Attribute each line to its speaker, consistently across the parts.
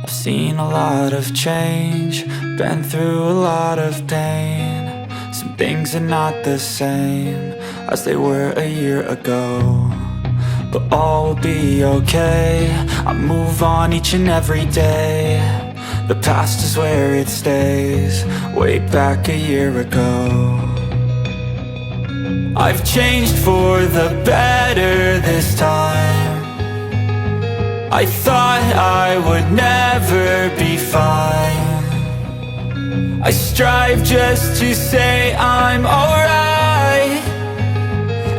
Speaker 1: I've seen a lot of change, been through a lot of pain. Some things are not the same as they were a year ago, but all will be okay. I move on each and every day. The past is where it stays, way back a year ago. I've changed for the better this time. I thought I would never be fine. I strive just to say I'm alright,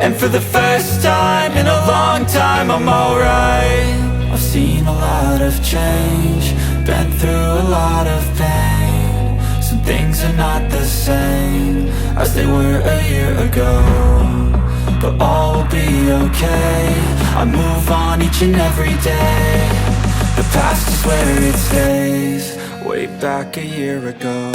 Speaker 1: and for the first time in a long time I'm alright. I've seen a lot of change, been through a lot of pain. Some things are not the same as they were a year ago, but all will be okay. I move on each and every day. The past is where it stays, way back a year ago.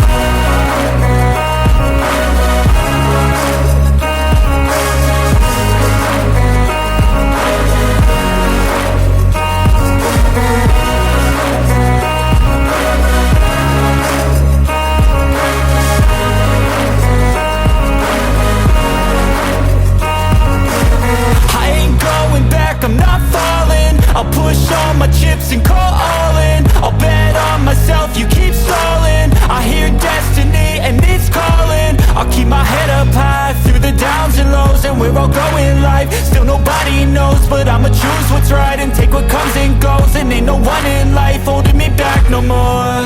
Speaker 1: I'll push all my chips and call all in. I'll bet on myself, you keep stalling. I hear destiny and it's calling. I'll keep my head up high through the downs and lows, and we're all going life. Still nobody knows, but I'ma choose what's right and take what comes and goes. And ain't no one in life holding me back no more.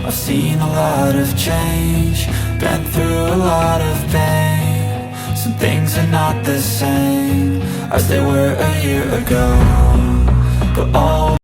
Speaker 1: I've seen a lot of change, been through a lot of pain. Some things are not the same as they were a year ago, but all